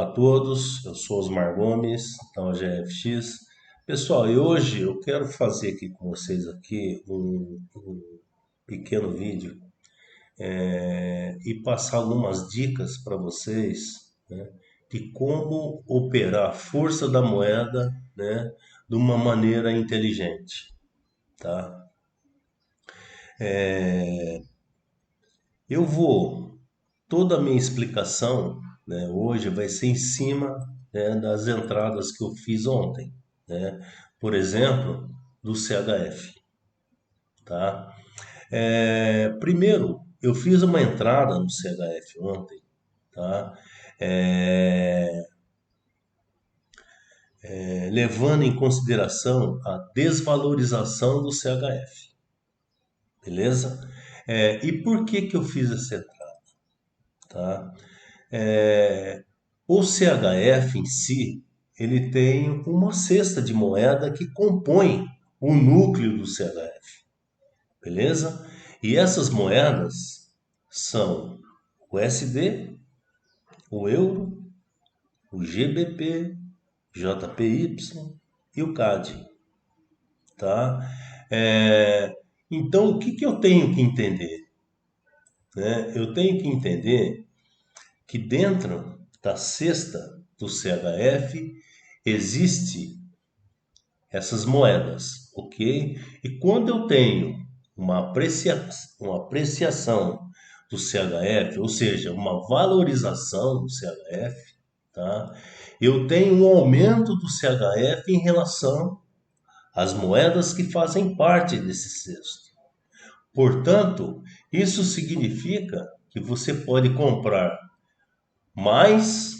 Olá a todos, eu sou Osmar Gomes, da OGFX. Pessoal, e hoje eu quero fazer aqui com vocês aqui um pequeno vídeo e passar algumas dicas para vocês, né, de como operar a força da moeda, né, de uma maneira inteligente, tá? Eu vou Toda a minha explicação, né, hoje vai ser em cima, né, das entradas que eu fiz ontem, né? Por exemplo, do CHF, tá? Primeiro, eu fiz uma entrada no CHF ontem, tá? É, Levando em consideração a desvalorização do CHF, beleza? E por que que eu fiz essa entrada, tá? É, o CHF em si, ele tem uma cesta de moeda que compõe o núcleo do CHF, beleza? E essas moedas são o USD, o euro, o GBP, JPY e o CAD, tá? É, então, o que que eu tenho que entender, né? Eu tenho que entender que dentro da cesta do CHF existe essas moedas, ok? E quando eu tenho uma apreciação do CHF, ou seja, uma valorização do CHF, tá? Eu tenho um aumento do CHF em relação às moedas que fazem parte desse cesto. Portanto, isso significa que você pode comprar mais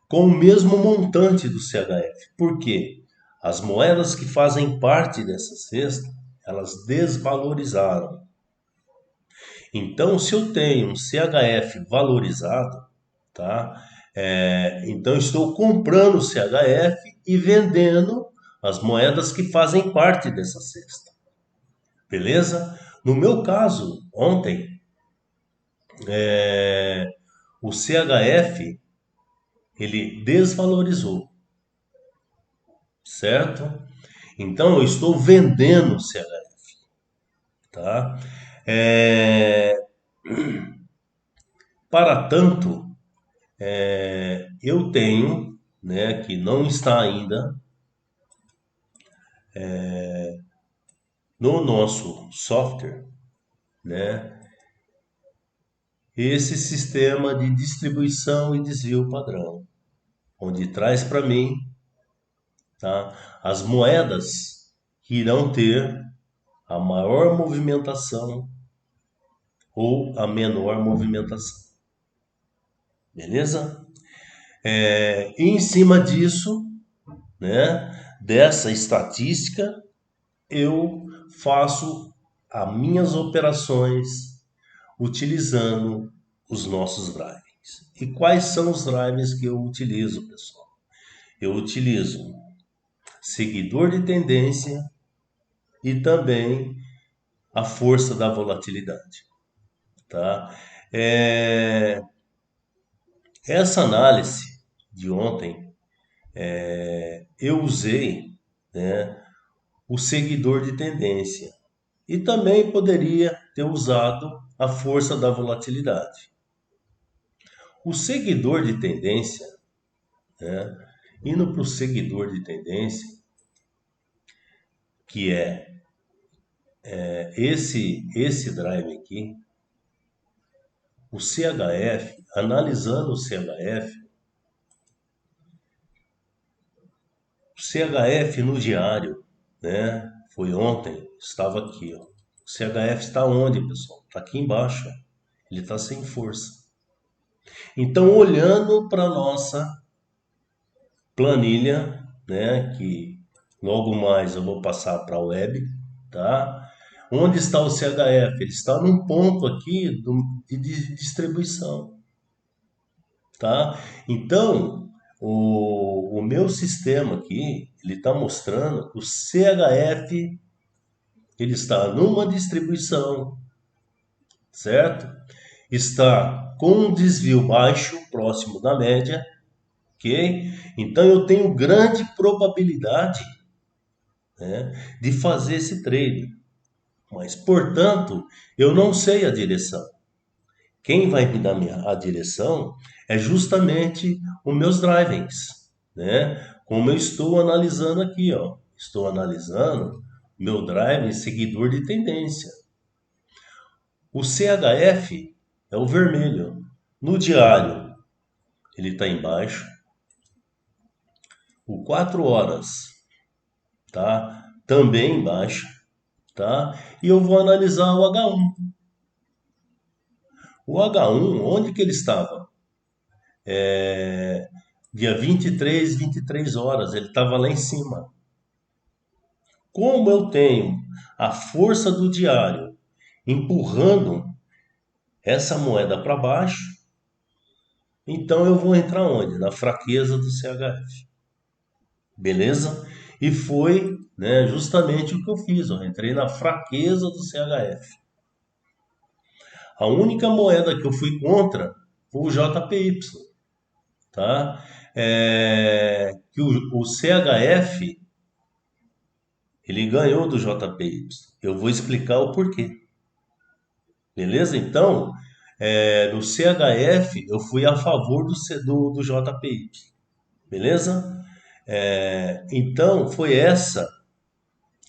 com o mesmo montante do CHF. Por quê? As moedas que fazem parte dessa cesta, elas desvalorizaram. Então, se eu tenho um CHF valorizado, tá? Então, estou comprando o CHF e vendendo as moedas que fazem parte dessa cesta. Beleza? No meu caso, ontem, o CHF ele desvalorizou, certo? Então eu estou vendendo o CHF, tá? É, Para tanto, eu tenho, né, que não está ainda no nosso software, né, esse sistema de distribuição e desvio padrão, onde traz para mim, tá, as moedas que irão ter a maior movimentação ou a menor movimentação, beleza? E em cima disso, né, dessa estatística, eu faço as minhas operações utilizando os nossos drivers. E quais são os drivers que eu utilizo, pessoal? Eu utilizo seguidor de tendência e também a força da volatilidade, tá? É, Essa análise de ontem, eu usei, né, o seguidor de tendência e também poderia ter usado a força da volatilidade. O seguidor de tendência, né, indo para o seguidor de tendência, que esse drive aqui, o CHF, analisando o CHF no diário, né, foi ontem, estava aqui, ó. O CHF está onde, pessoal? Está aqui embaixo, ó. Ele está sem força. Então, olhando para a nossa planilha, né, que logo mais eu vou passar para a web, tá? Onde está o CHF? Ele está num ponto aqui de distribuição, tá? Então, o meu sistema aqui, ele está mostrando que o CHF ele está numa distribuição, certo? Está com um desvio baixo, próximo da média, ok? Então eu tenho grande probabilidade, né, de fazer esse trade. Mas, portanto, eu não sei a direção. Quem vai me dar a direção é justamente os meus drivings, né? Como eu estou analisando aqui, ó. Estou analisando meu driving seguidor de tendência. O CHF é o vermelho. No diário, ele está embaixo. O 4 horas, tá? Também embaixo, tá? E eu vou analisar o H1. O H1, onde que ele estava? Dia 23 horas, ele estava lá em cima. Como eu tenho a força do diário empurrando essa moeda para baixo, então eu vou entrar onde? Na fraqueza do CHF. Beleza? E foi, né, justamente o que eu fiz. Eu entrei na fraqueza do CHF. A única moeda que eu fui contra foi o JPY, tá? Que o CHF ele ganhou do JPY. Eu vou explicar o porquê. Beleza? Então, no CHF eu fui a favor do JPY. Beleza? Então, foi essa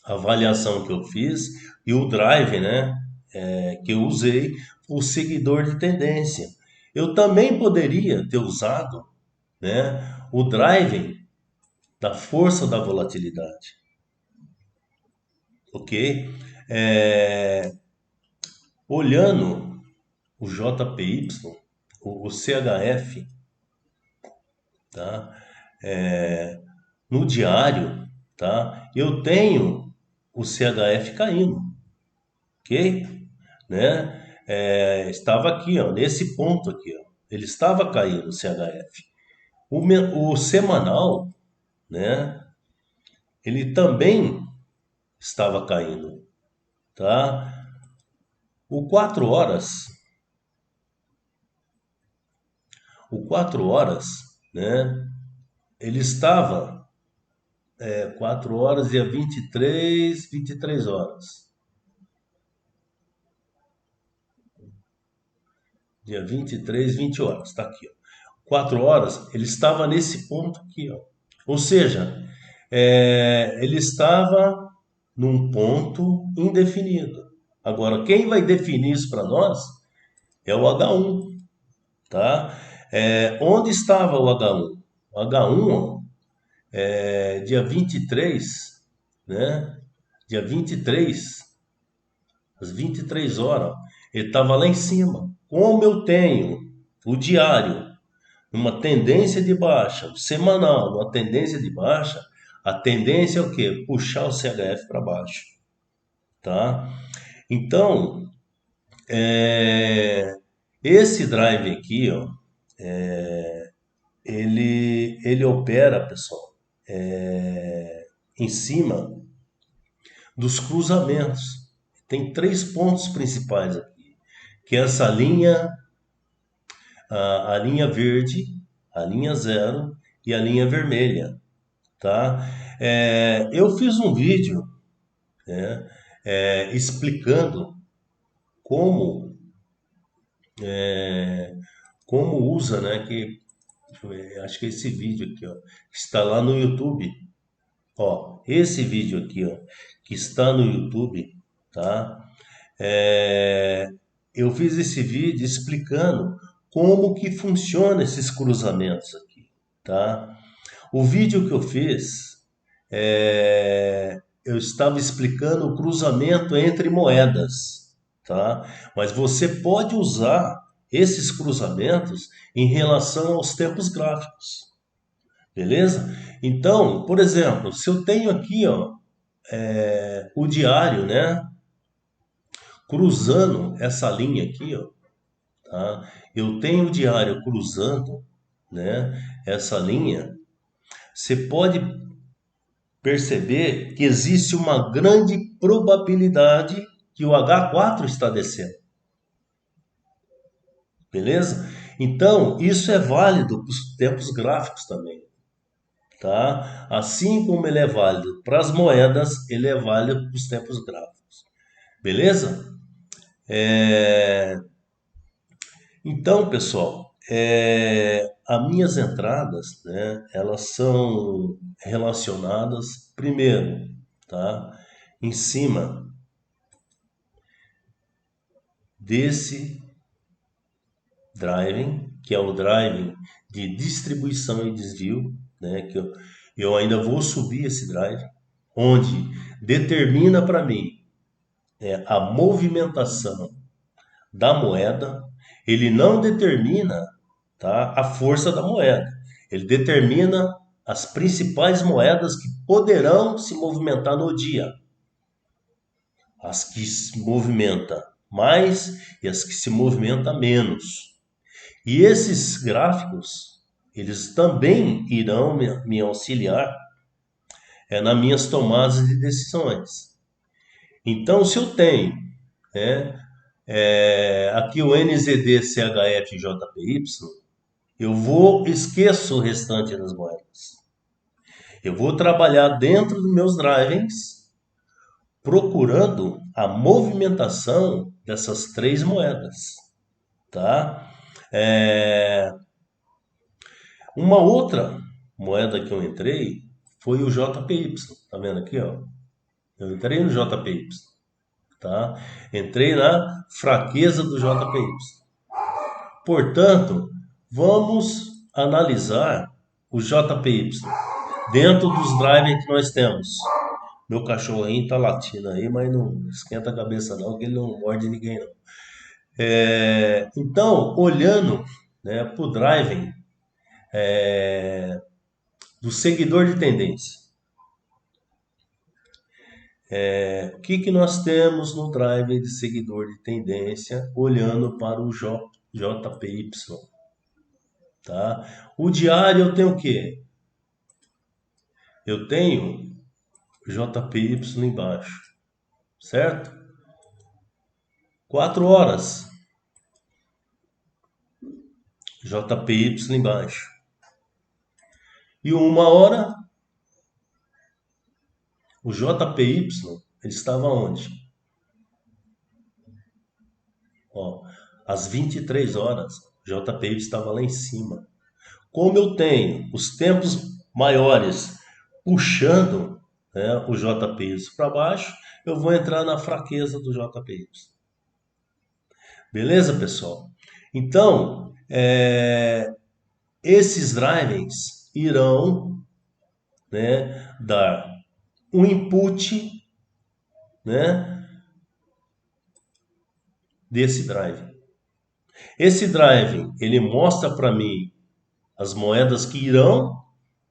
avaliação que eu fiz e o drive, né, que eu usei, o seguidor de tendência. Eu também poderia ter usado, né, o driving da força da volatilidade, ok? Olhando o JPY, o CHF, tá? No diário, tá? Eu tenho o CHF caindo, ok? Né? Estava aqui, ó, nesse ponto aqui, ó. Ele estava caindo o CHF. O semanal, né? Ele também estava caindo, tá? O 4 horas, o 4 horas, né? Ele estava 4 horas, dia 23 horas. Dia 20 horas, tá aqui, ó. 4 horas, ele estava nesse ponto aqui, ó. Ou seja, ele estava num ponto indefinido. Agora, quem vai definir isso para nós é o H1, tá? Onde estava o H1? O H1, ó, dia 23, né? Dia 23, às 23 horas, ele estava lá em cima. Como eu tenho o diário numa tendência de baixa, o semanal numa tendência de baixa, a tendência é o quê? Puxar o CHF para baixo, tá? Então, esse drive aqui, ó, ele opera, pessoal, em cima dos cruzamentos. Tem três pontos principais aqui, que é essa linha, a linha verde, a linha zero e a linha vermelha, tá? Eu fiz um vídeo, né, explicando como como usa, né? Deixa eu ver, acho que é esse vídeo aqui, ó, que está lá no YouTube. Ó, esse vídeo aqui, ó, que está no YouTube, tá? É, eu fiz esse vídeo explicando como que funciona esses cruzamentos aqui, tá? O vídeo que eu fiz, eu estava explicando o cruzamento entre moedas, tá? Mas você pode usar esses cruzamentos em relação aos tempos gráficos, beleza? Então, por exemplo, se eu tenho aqui, ó, o diário, né, cruzando essa linha aqui, ó, tá? Eu tenho o diário cruzando, né, essa linha. Você pode perceber que existe uma grande probabilidade que o H4 está descendo. beleza? Então, isso é válido para os tempos gráficos também, tá? Assim como ele é válido para as moedas, ele é válido para os tempos gráficos, beleza? Então, pessoal, as minhas entradas, né, elas são relacionadas primeiro, tá? Em cima desse driving, que é o driving de distribuição e desvio, né, que eu ainda vou subir esse drive, onde determina para mim a movimentação da moeda, ele não determina, tá, a força da moeda. Ele determina as principais moedas que poderão se movimentar no dia. As que se movimentam mais e as que se movimentam menos. E esses gráficos, eles também irão me auxiliar nas minhas tomadas de decisões. Então, se eu tenho, né, aqui o NZD, CHF e JPY, eu esqueço o restante das moedas. Eu vou trabalhar dentro dos meus drivings, procurando a movimentação dessas três moedas, tá? Uma outra moeda que eu entrei foi o JPY, tá vendo aqui, ó? Eu entrei no JPY, tá? Entrei na fraqueza do JPY. Portanto, vamos analisar o JPY dentro dos drivers que nós temos. Meu cachorrinho tá latindo aí, mas não esquenta a cabeça não, que ele não morde ninguém não. Então, olhando, né, para o driving do seguidor de tendência, o que que nós temos no driving de seguidor de tendência, olhando para o JPY, tá? O diário eu tenho o quê? Eu tenho JPY embaixo, certo? 4 horas, JPY embaixo. E 1 hora, o JPY, ele estava onde? Ó, às 23 horas, o JPY estava lá em cima. Como eu tenho os tempos maiores puxando, né, o JPY para baixo, eu vou entrar na fraqueza do JPY. Beleza, pessoal? Então, esses drivers irão, né, dar um input, né, desse drive. Esse drive, ele mostra para mim as moedas que irão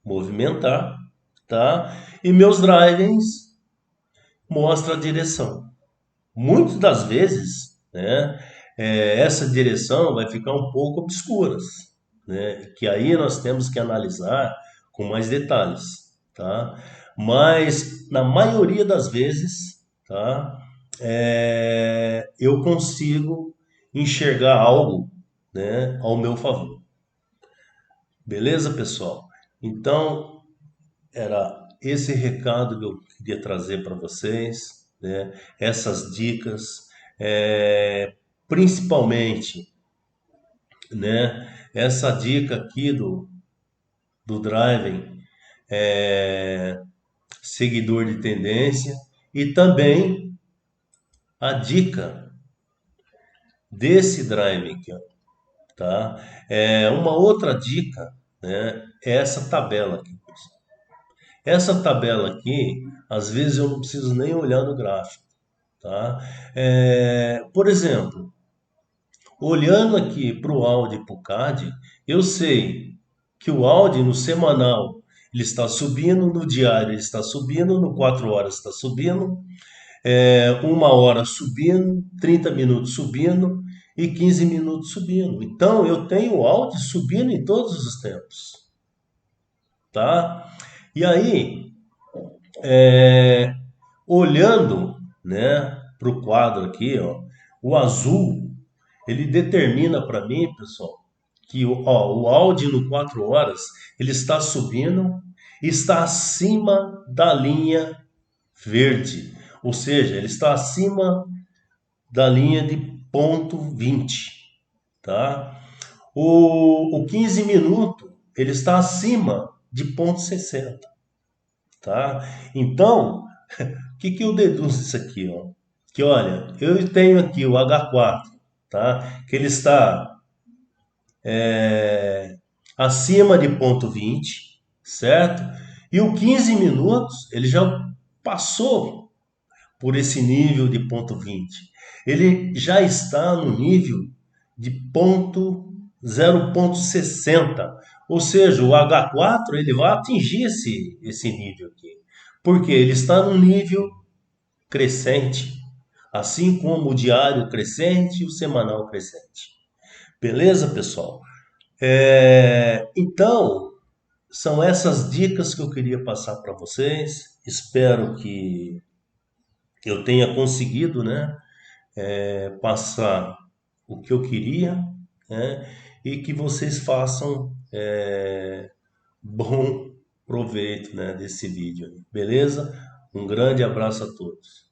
movimentar, tá? E meus drivers mostra a direção. Muitas das vezes, né, essa direção vai ficar um pouco obscuras, né? Que aí nós temos que analisar com mais detalhes, tá? Mas na maioria das vezes, tá? Eu consigo enxergar algo, né, ao meu favor. Beleza, pessoal? Então, era esse recado que eu queria trazer para vocês, né? Essas dicas, principalmente, né? Essa dica aqui do driving, seguidor de tendência, e também a dica desse driving aqui, ó, tá? Uma outra dica, né? É essa tabela aqui. Essa tabela aqui, às vezes eu não preciso nem olhar no gráfico, tá? Por exemplo, olhando aqui para o Audi e para o CAD, eu sei que o Audi no semanal ele está subindo, no diário ele está subindo, no 4 horas está subindo, 1 hora subindo, 30 minutos subindo e 15 minutos subindo. Então eu tenho o Audi subindo em todos os tempos, tá? E aí, olhando, né, para o quadro aqui, ó, o azul ele determina para mim, pessoal, que o Audi no 4 horas ele está subindo, está acima da linha verde, ou seja, ele está acima da linha de ponto 20, tá? O 15 minutos ele está acima de ponto 60, tá? Então, o que eu deduzo isso aqui, ó? Que olha, eu tenho aqui o H4, tá? Que ele está acima de ponto 20, certo? E o 15 minutos ele já passou por esse nível de ponto 20. Ele já está no nível de ponto 0,60. Ou seja, o H4 ele vai atingir esse nível aqui. Porque ele está no nível crescente, assim como o diário crescente e o semanal crescente. Beleza, pessoal? Então, são essas dicas que eu queria passar para vocês. Espero que eu tenha conseguido, né, passar o que eu queria, né, e que vocês façam bom proveito, né, desse vídeo. Beleza? Um grande abraço a todos.